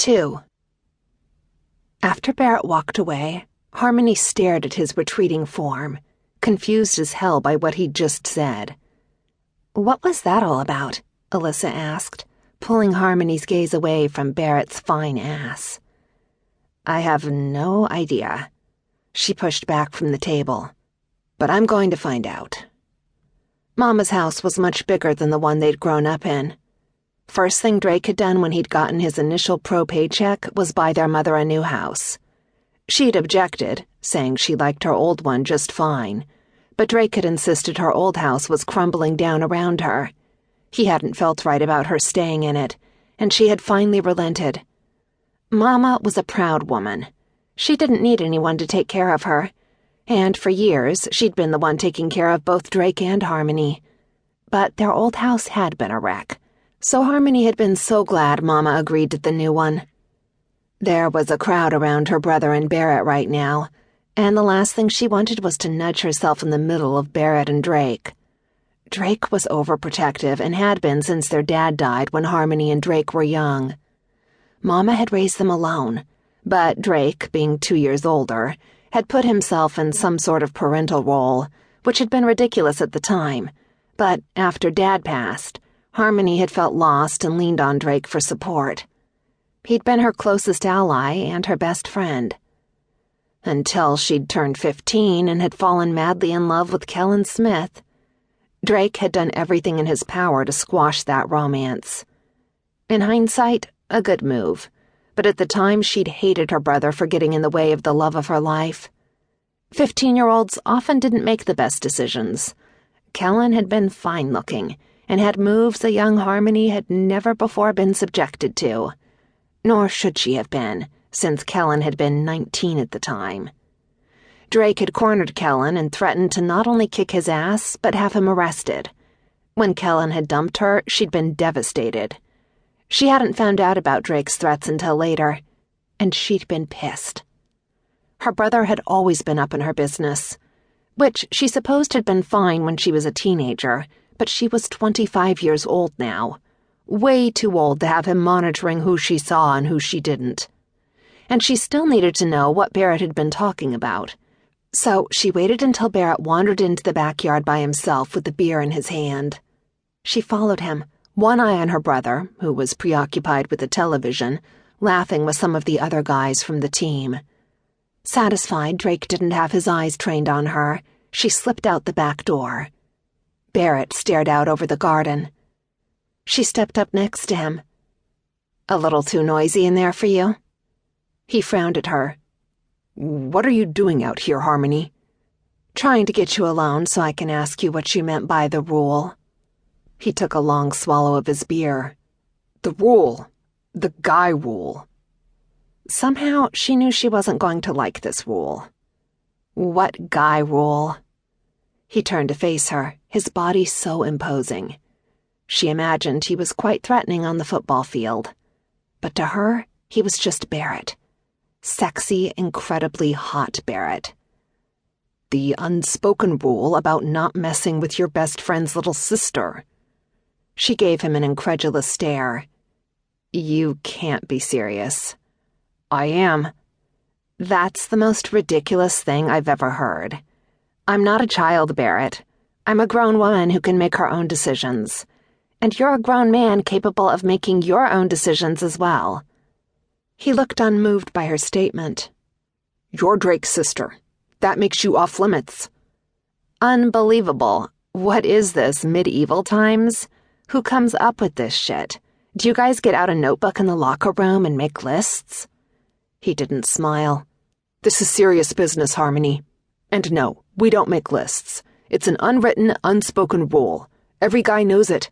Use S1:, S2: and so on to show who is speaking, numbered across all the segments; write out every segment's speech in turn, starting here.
S1: 2. After Barrett walked away, Harmony stared at his retreating form, confused as hell by what he'd just said. "What was that all about?" Alyssa asked, pulling Harmony's gaze away from Barrett's fine ass. "I have no idea." She pushed back from the table. "But I'm going to find out." Mama's house was much bigger than the one they'd grown up in. First thing Drake had done when he'd gotten his initial pro paycheck was buy their mother a new house. She'd objected, saying she liked her old one just fine, but Drake had insisted her old house was crumbling down around her. He hadn't felt right about her staying in it, and she had finally relented. Mama was a proud woman. She didn't need anyone to take care of her, and for years she'd been the one taking care of both Drake and Harmony. But their old house had been a wreck, so Harmony had been so glad Mama agreed to the new one. There was a crowd around her brother and Barrett right now, and the last thing she wanted was to nudge herself in the middle of Barrett and Drake. Drake was overprotective and had been since their dad died when Harmony and Drake were young. Mama had raised them alone, but Drake, being 2 years older, had put himself in some sort of parental role, which had been ridiculous at the time, but after Dad passed, Harmony had felt lost and leaned on Drake for support. He'd been her closest ally and her best friend. Until she'd turned 15 and had fallen madly in love with Kellen Smith. Drake had done everything in his power to squash that romance. In hindsight, a good move, but at the time she'd hated her brother for getting in the way of the love of her life. 15-year-olds often didn't make the best decisions. Kellen had been fine-looking and had moves a young Harmony had never before been subjected to. Nor should she have been, since Kellen had been 19 at the time. Drake had cornered Kellen and threatened to not only kick his ass, but have him arrested. When Kellen had dumped her, she'd been devastated. She hadn't found out about Drake's threats until later, and she'd been pissed. Her brother had always been up in her business, which she supposed had been fine when she was a teenager, but she was 25 years old now. Way too old to have him monitoring who she saw and who she didn't. And she still needed to know what Barrett had been talking about. So she waited until Barrett wandered into the backyard by himself with the beer in his hand. She followed him, one eye on her brother, who was preoccupied with the television, laughing with some of the other guys from the team. Satisfied Drake didn't have his eyes trained on her, she slipped out the back door. Barrett stared out over the garden. She stepped up next to him. "A little too noisy in there for you?" He frowned at her. "What are you doing out here, Harmony?" "Trying to get you alone so I can ask you what you meant by the rule." He took a long swallow of his beer. "The rule. The guy rule." Somehow she knew she wasn't going to like this rule. "What guy rule?" He turned to face her, his body so imposing. She imagined he was quite threatening on the football field. But to her, he was just Barrett. Sexy, incredibly hot Barrett. "The unspoken rule about not messing with your best friend's little sister." She gave him an incredulous stare. "You can't be serious." "I am." "That's the most ridiculous thing I've ever heard. I'm not a child, Barrett. I'm a grown woman who can make her own decisions. And you're a grown man capable of making your own decisions as well." He looked unmoved by her statement. "You're Drake's sister. That makes you off limits." "Unbelievable. What is this, medieval times? Who comes up with this shit? Do you guys get out a notebook in the locker room and make lists?" He didn't smile. "This is serious business, Harmony. And no, we don't make lists. It's an unwritten, unspoken rule. Every guy knows it."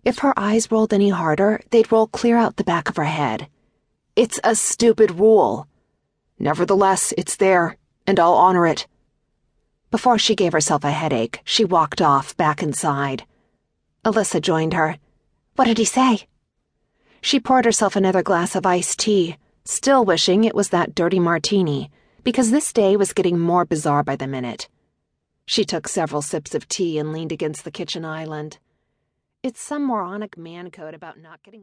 S1: If her eyes rolled any harder, they'd roll clear out the back of her head. "It's a stupid rule." "Nevertheless, it's there, and I'll honor it." Before she gave herself a headache, she walked off back inside. Alyssa joined her. "What did he say?" She poured herself another glass of iced tea, still wishing it was that dirty martini, because this day was getting more bizarre by the minute. She took several sips of tea and leaned against the kitchen island. It's some moronic man code about not getting